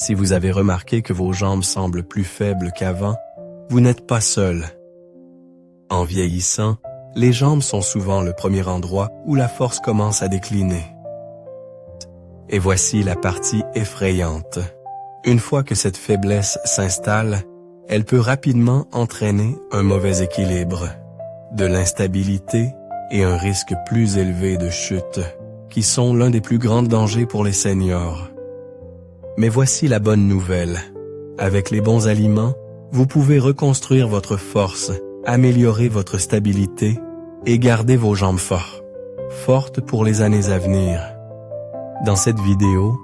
Si vous avez remarqué que vos jambes semblent plus faibles qu'avant, vous n'êtes pas seul. En vieillissant, les jambes sont souvent le premier endroit où la force commence à décliner. Et voici la partie effrayante. Une fois que cette faiblesse s'installe, elle peut rapidement entraîner un mauvais équilibre, de l'instabilité et un risque plus élevé de chute, qui sont l'un des plus grands dangers pour les seniors. Mais voici la bonne nouvelle. Avec les bons aliments, vous pouvez reconstruire votre force, améliorer votre stabilité et garder vos jambes fortes pour les années à venir. Dans cette vidéo,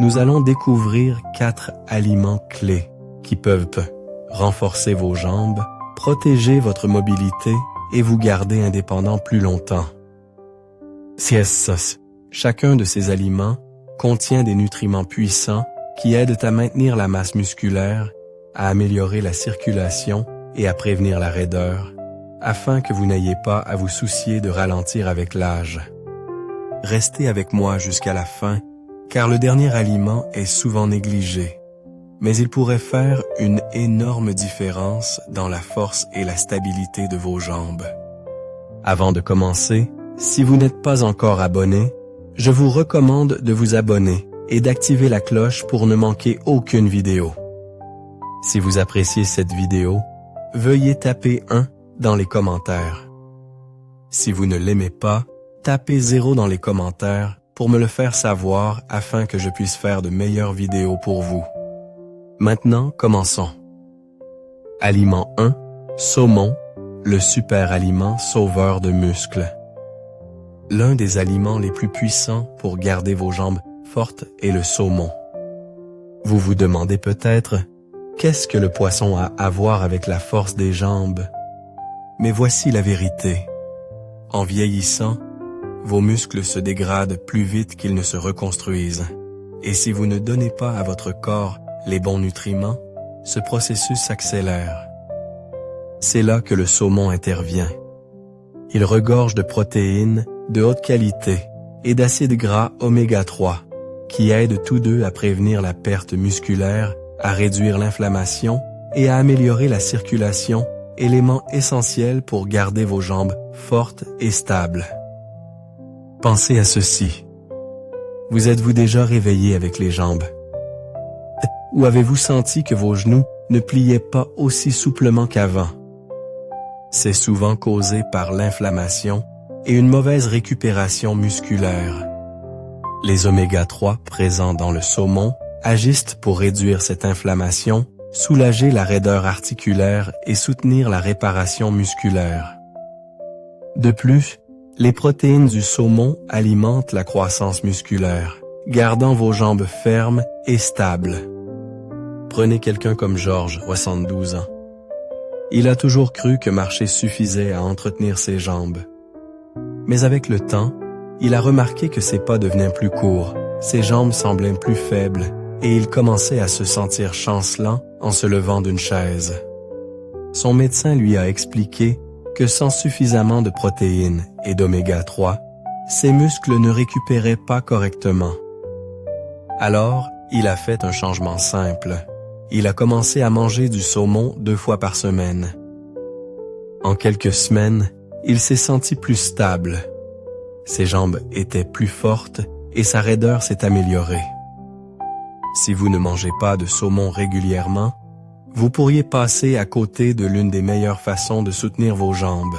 nous allons découvrir 4 aliments clés qui peuvent renforcer vos jambes, protéger votre mobilité et vous garder indépendant plus longtemps. Chacun de ces aliments contient des nutriments puissants qui aident à maintenir la masse musculaire, à améliorer la circulation et à prévenir la raideur, afin que vous n'ayez pas à vous soucier de ralentir avec l'âge. Restez avec moi jusqu'à la fin, car le dernier aliment est souvent négligé, mais il pourrait faire une énorme différence dans la force et la stabilité de vos jambes. Avant de commencer, si vous n'êtes pas encore abonné, je vous recommande de vous abonner et d'activer la cloche pour ne manquer aucune vidéo. Si vous appréciez cette vidéo, veuillez taper 1 dans les commentaires. Si vous ne l'aimez pas, tapez 0 dans les commentaires pour me le faire savoir afin que je puisse faire de meilleures vidéos pour vous. Maintenant, commençons. Aliment 1, saumon, le super aliment sauveur de muscles. L'un des aliments les plus puissants pour garder vos jambes fortes est le saumon. Vous vous demandez peut-être, qu'est-ce que le poisson a à voir avec la force des jambes? Mais voici la vérité. En vieillissant, vos muscles se dégradent plus vite qu'ils ne se reconstruisent. Et si vous ne donnez pas à votre corps les bons nutriments, ce processus s'accélère. C'est là que le saumon intervient. Il regorge de protéines de haute qualité et d'acides gras oméga 3, qui aident tous deux à prévenir la perte musculaire, à réduire l'inflammation et à améliorer la circulation, élément essentiel pour garder vos jambes fortes et stables. Pensez à ceci. Vous êtes-vous déjà réveillé avec les jambes? Ou avez-vous senti que vos genoux ne pliaient pas aussi souplement qu'avant? C'est souvent causé par l'inflammation et une mauvaise récupération musculaire. Les oméga 3 présents dans le saumon agissent pour réduire cette inflammation, soulager la raideur articulaire et soutenir la réparation musculaire. De plus, les protéines du saumon alimentent la croissance musculaire, gardant vos jambes fermes et stables. Prenez quelqu'un comme Georges, 72 ans. Il a toujours cru que marcher suffisait à entretenir ses jambes. Mais avec le temps, il a remarqué que ses pas devenaient plus courts, ses jambes semblaient plus faibles et il commençait à se sentir chancelant en se levant d'une chaise. Son médecin lui a expliqué que sans suffisamment de protéines et d'oméga 3, ses muscles ne récupéraient pas correctement. Alors, il a fait un changement simple. Il a commencé à manger du saumon 2 fois par semaine. En quelques semaines, il s'est senti plus stable. Ses jambes étaient plus fortes et sa raideur s'est améliorée. Si vous ne mangez pas de saumon régulièrement, vous pourriez passer à côté de l'une des meilleures façons de soutenir vos jambes.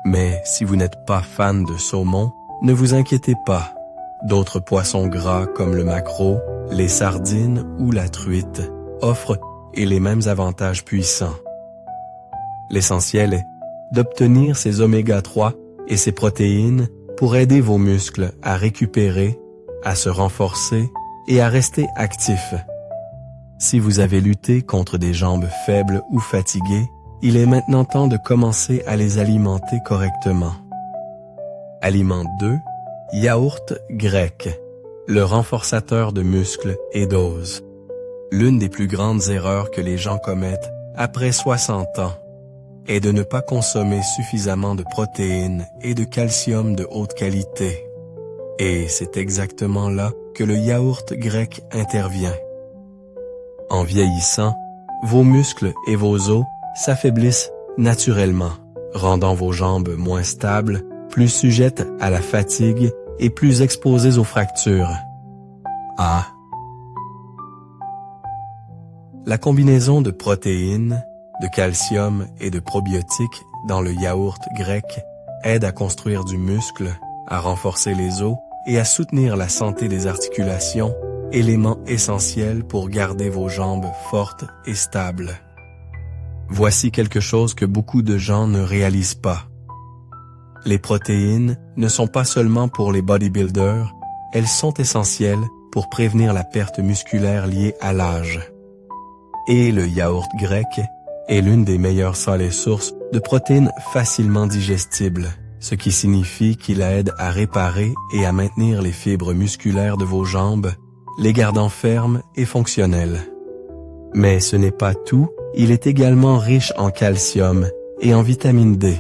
Mais si vous n'êtes pas fan de saumon, ne vous inquiétez pas. D'autres poissons gras comme le maquereau, les sardines ou la truite offrent les mêmes avantages puissants. L'essentiel est d'obtenir ces oméga 3 et ces protéines pour aider vos muscles à récupérer, à se renforcer et à rester actifs. Si vous avez lutté contre des jambes faibles ou fatiguées, il est maintenant temps de commencer à les alimenter correctement. Aliment 2, yaourt grec, le renforçateur de muscles et d'os. L'une des plus grandes erreurs que les gens commettent après 60 ans est de ne pas consommer suffisamment de protéines et de calcium de haute qualité. Et c'est exactement là que le yaourt grec intervient. En vieillissant, vos muscles et vos os s'affaiblissent naturellement, rendant vos jambes moins stables, plus sujettes à la fatigue et plus exposées aux fractures. Ah! La combinaison de protéines, de calcium et de probiotiques dans le yaourt grec aide à construire du muscle, à renforcer les os et à soutenir la santé des articulations, éléments essentiels pour garder vos jambes fortes et stables. Voici quelque chose que beaucoup de gens ne réalisent pas. Les protéines ne sont pas seulement pour les bodybuilders, elles sont essentielles pour prévenir la perte musculaire liée à l'âge. Et le yaourt grec est l'une des meilleures salées sources de protéines facilement digestibles, ce qui signifie qu'il aide à réparer et à maintenir les fibres musculaires de vos jambes, les gardant fermes et fonctionnelles. Mais ce n'est pas tout, il est également riche en calcium et en vitamine D,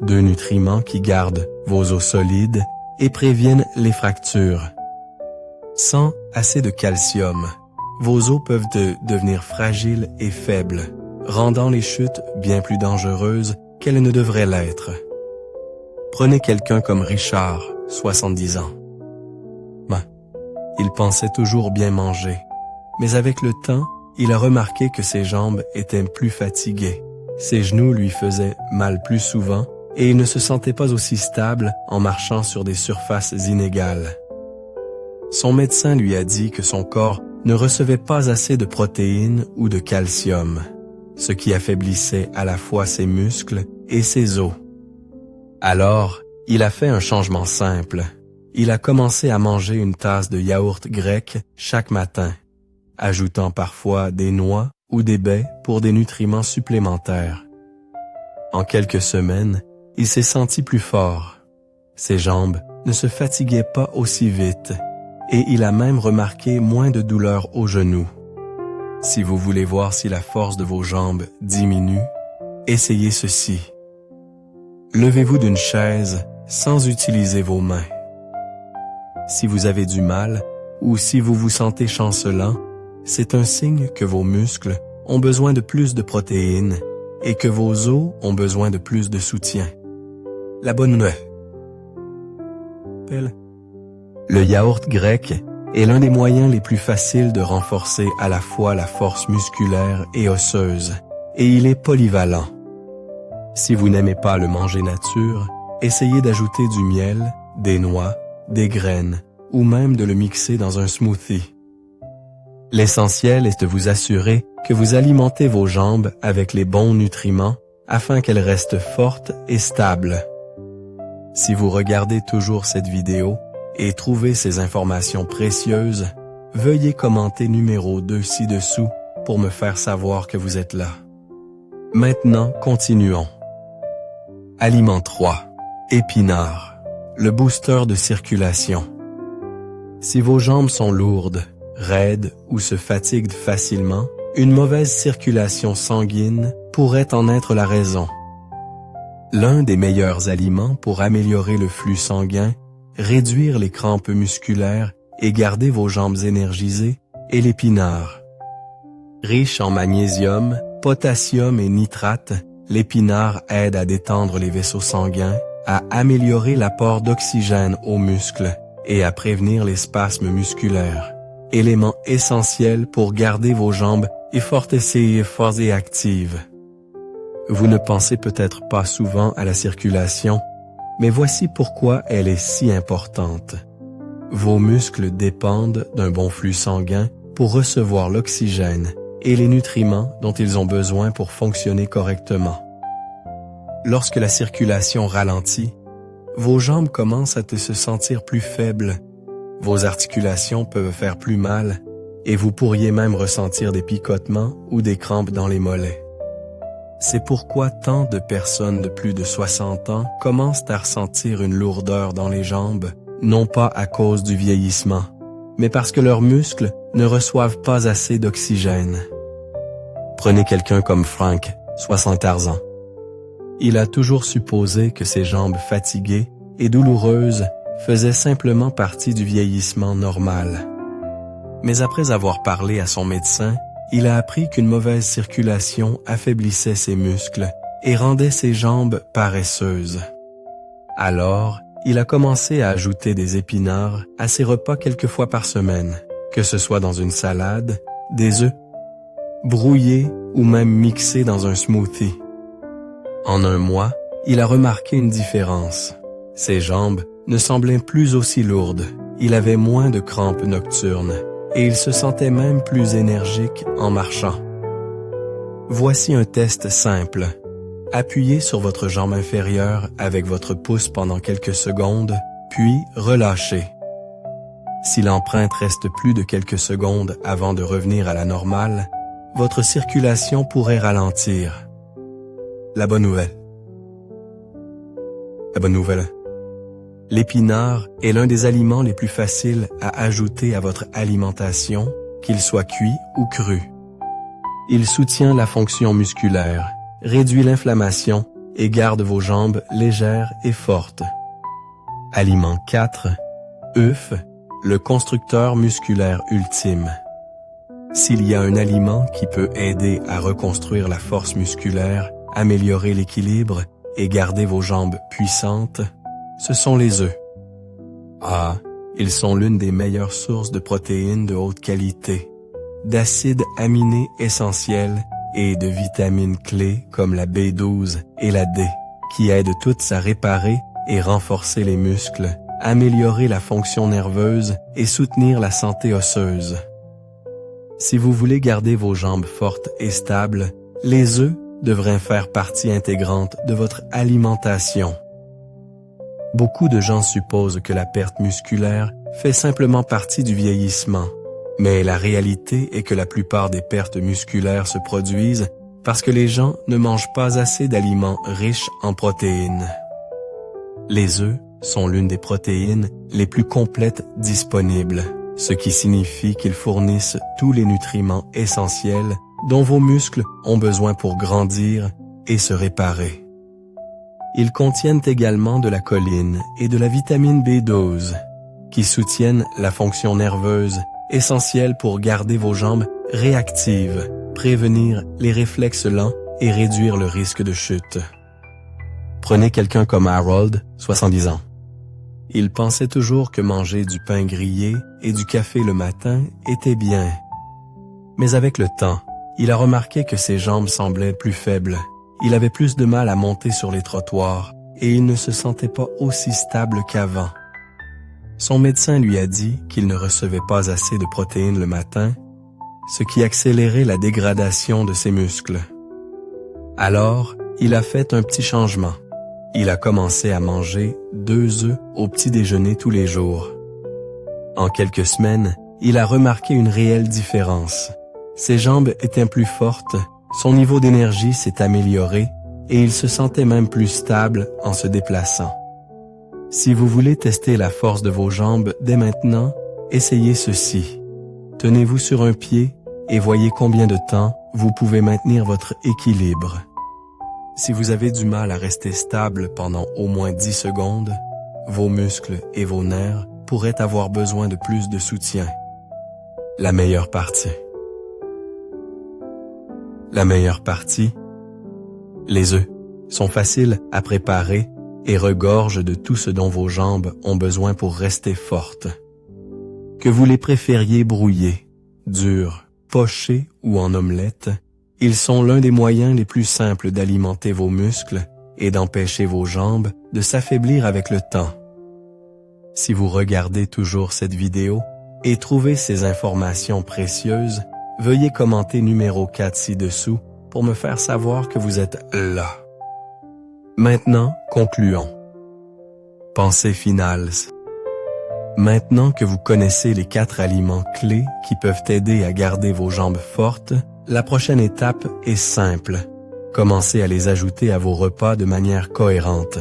deux nutriments qui gardent vos os solides et préviennent les fractures. Sans assez de calcium, vos os peuvent devenir fragiles et faibles, rendant les chutes bien plus dangereuses qu'elles ne devraient l'être. Prenez quelqu'un comme Richard, 70 ans. Il pensait toujours bien manger, mais avec le temps, il a remarqué que ses jambes étaient plus fatiguées, ses genoux lui faisaient mal plus souvent et il ne se sentait pas aussi stable en marchant sur des surfaces inégales. Son médecin lui a dit que son corps ne recevait pas assez de protéines ou de calcium, ce qui affaiblissait à la fois ses muscles et ses os. Alors, il a fait un changement simple. Il a commencé à manger une tasse de yaourt grec chaque matin, ajoutant parfois des noix ou des baies pour des nutriments supplémentaires. En quelques semaines, il s'est senti plus fort. Ses jambes ne se fatiguaient pas aussi vite et il a même remarqué moins de douleurs aux genoux. Si vous voulez voir si la force de vos jambes diminue, essayez ceci. Levez-vous d'une chaise sans utiliser vos mains. Si vous avez du mal ou si vous vous sentez chancelant, c'est un signe que vos muscles ont besoin de plus de protéines et que vos os ont besoin de plus de soutien. La bonne nouvelle. Le yaourt grec est l'un des moyens les plus faciles de renforcer à la fois la force musculaire et osseuse, et il est polyvalent. Si vous n'aimez pas le manger nature, essayez d'ajouter du miel, des noix, des graines, ou même de le mixer dans un smoothie. L'essentiel est de vous assurer que vous alimentez vos jambes avec les bons nutriments afin qu'elles restent fortes et stables. Si vous regardez toujours cette vidéo et trouvez ces informations précieuses, veuillez commenter numéro 2 ci-dessous pour me faire savoir que vous êtes là. Maintenant, continuons. Aliment 3. Épinards, le booster de circulation. Si vos jambes sont lourdes, raides ou se fatiguent facilement, une mauvaise circulation sanguine pourrait en être la raison. L'un des meilleurs aliments pour améliorer le flux sanguin, réduire les crampes musculaires et garder vos jambes énergisées est l'épinard. Riche en magnésium, potassium et nitrate, l'épinard aide à détendre les vaisseaux sanguins, à améliorer l'apport d'oxygène aux muscles et à prévenir les spasmes musculaires, élément essentiel pour garder vos jambes fortes et actives. Vous ne pensez peut-être pas souvent à la circulation, mais voici pourquoi elle est si importante. Vos muscles dépendent d'un bon flux sanguin pour recevoir l'oxygène et les nutriments dont ils ont besoin pour fonctionner correctement. Lorsque la circulation ralentit, vos jambes commencent à se sentir plus faibles, vos articulations peuvent faire plus mal et vous pourriez même ressentir des picotements ou des crampes dans les mollets. C'est pourquoi tant de personnes de plus de 60 ans commencent à ressentir une lourdeur dans les jambes, non pas à cause du vieillissement, mais parce que leurs muscles ne reçoivent pas assez d'oxygène. Prenez quelqu'un comme Frank, 74 ans. Il a toujours supposé que ses jambes fatiguées et douloureuses faisaient simplement partie du vieillissement normal. Mais après avoir parlé à son médecin, il a appris qu'une mauvaise circulation affaiblissait ses muscles et rendait ses jambes paresseuses. Alors, il a commencé à ajouter des épinards à ses repas quelques fois par semaine, que ce soit dans une salade, des œufs, brouillés ou même mixés dans un smoothie. En un mois, il a remarqué une différence. Ses jambes ne semblaient plus aussi lourdes, il avait moins de crampes nocturnes et il se sentait même plus énergique en marchant. Voici un test simple. Appuyez sur votre jambe inférieure avec votre pouce pendant quelques secondes, puis relâchez. Si l'empreinte reste plus de quelques secondes avant de revenir à la normale, votre circulation pourrait ralentir. La bonne nouvelle. L'épinard est l'un des aliments les plus faciles à ajouter à votre alimentation, qu'il soit cuit ou cru. Il soutient la fonction musculaire, réduit l'inflammation et garde vos jambes légères et fortes. Aliment 4. œufs, le constructeur musculaire ultime. S'il y a un aliment qui peut aider à reconstruire la force musculaire, améliorer l'équilibre et garder vos jambes puissantes, ce sont les œufs. Ils sont l'une des meilleures sources de protéines de haute qualité, d'acides aminés essentiels et de vitamines clés comme la B12 et la D, qui aident toutes à réparer et renforcer les muscles, améliorer la fonction nerveuse et soutenir la santé osseuse. Si vous voulez garder vos jambes fortes et stables, les œufs devraient faire partie intégrante de votre alimentation. Beaucoup de gens supposent que la perte musculaire fait simplement partie du vieillissement, mais la réalité est que la plupart des pertes musculaires se produisent parce que les gens ne mangent pas assez d'aliments riches en protéines. Les œufs sont l'une des protéines les plus complètes disponibles, ce qui signifie qu'ils fournissent tous les nutriments essentiels dont vos muscles ont besoin pour grandir et se réparer. Ils contiennent également de la choline et de la vitamine B12, qui soutiennent la fonction nerveuse essentielle pour garder vos jambes réactives, prévenir les réflexes lents et réduire le risque de chute. Prenez quelqu'un comme Harold, 70 ans. Il pensait toujours que manger du pain grillé et du café le matin était bien. Mais avec le temps, il a remarqué que ses jambes semblaient plus faibles. Il avait plus de mal à monter sur les trottoirs et il ne se sentait pas aussi stable qu'avant. Son médecin lui a dit qu'il ne recevait pas assez de protéines le matin, ce qui accélérait la dégradation de ses muscles. Alors, il a fait un petit changement. Il a commencé à manger 2 œufs au petit déjeuner tous les jours. En quelques semaines, il a remarqué une réelle différence. Ses jambes étaient plus fortes, son niveau d'énergie s'est amélioré et il se sentait même plus stable en se déplaçant. Si vous voulez tester la force de vos jambes dès maintenant, essayez ceci. Tenez-vous sur un pied et voyez combien de temps vous pouvez maintenir votre équilibre. Si vous avez du mal à rester stable pendant au moins 10 secondes, vos muscles et vos nerfs pourraient avoir besoin de plus de soutien. La meilleure partie. Les œufs sont faciles à préparer et regorgent de tout ce dont vos jambes ont besoin pour rester fortes. Que vous les préfériez brouillés, durs, pochés ou en omelette, ils sont l'un des moyens les plus simples d'alimenter vos muscles et d'empêcher vos jambes de s'affaiblir avec le temps. Si vous regardez toujours cette vidéo et trouvez ces informations précieuses, veuillez commenter numéro 4 ci-dessous pour me faire savoir que vous êtes là. Maintenant, concluons. Pensée finale. Maintenant que vous connaissez les 4 aliments clés qui peuvent aider à garder vos jambes fortes, la prochaine étape est simple. Commencez à les ajouter à vos repas de manière cohérente.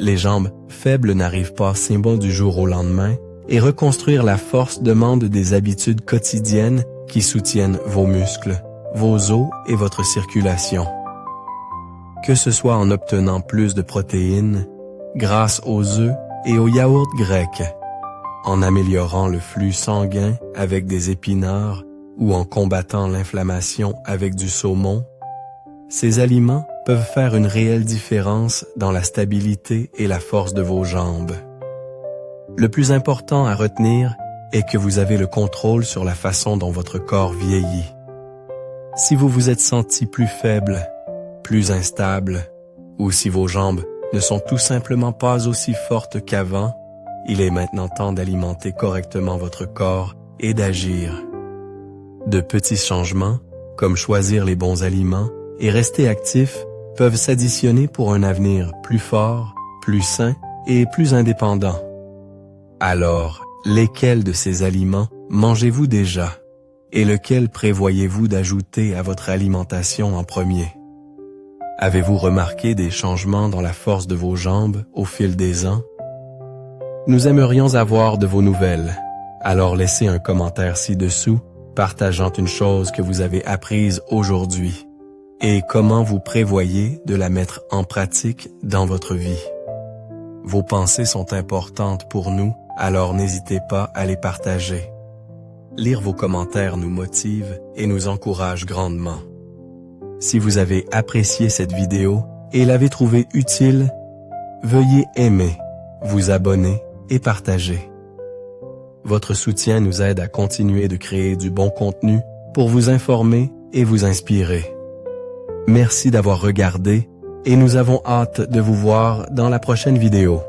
Les jambes faibles n'arrivent pas si bon du jour au lendemain et reconstruire la force demande des habitudes quotidiennes qui soutiennent vos muscles, vos os et votre circulation. Que ce soit en obtenant plus de protéines, grâce aux œufs et aux yaourts grecs, en améliorant le flux sanguin avec des épinards ou en combattant l'inflammation avec du saumon, ces aliments peuvent faire une réelle différence dans la stabilité et la force de vos jambes. Le plus important à retenir est que vous avez le contrôle sur la façon dont votre corps vieillit. Si vous vous êtes senti plus faible, plus instable, ou si vos jambes ne sont tout simplement pas aussi fortes qu'avant, il est maintenant temps d'alimenter correctement votre corps et d'agir. De petits changements, comme choisir les bons aliments et rester actif, peuvent s'additionner pour un avenir plus fort, plus sain et plus indépendant. Alors, lesquels de ces aliments mangez-vous déjà et lequel prévoyez-vous d'ajouter à votre alimentation en premier? Avez-vous remarqué des changements dans la force de vos jambes au fil des ans? Nous aimerions avoir de vos nouvelles, alors laissez un commentaire ci-dessous partageant une chose que vous avez apprise aujourd'hui et comment vous prévoyez de la mettre en pratique dans votre vie. Vos pensées sont importantes pour nous, alors n'hésitez pas à les partager. Lire vos commentaires nous motive et nous encourage grandement. Si vous avez apprécié cette vidéo et l'avez trouvée utile, veuillez aimer, vous abonner et partager. Votre soutien nous aide à continuer de créer du bon contenu pour vous informer et vous inspirer. Merci d'avoir regardé et nous avons hâte de vous voir dans la prochaine vidéo.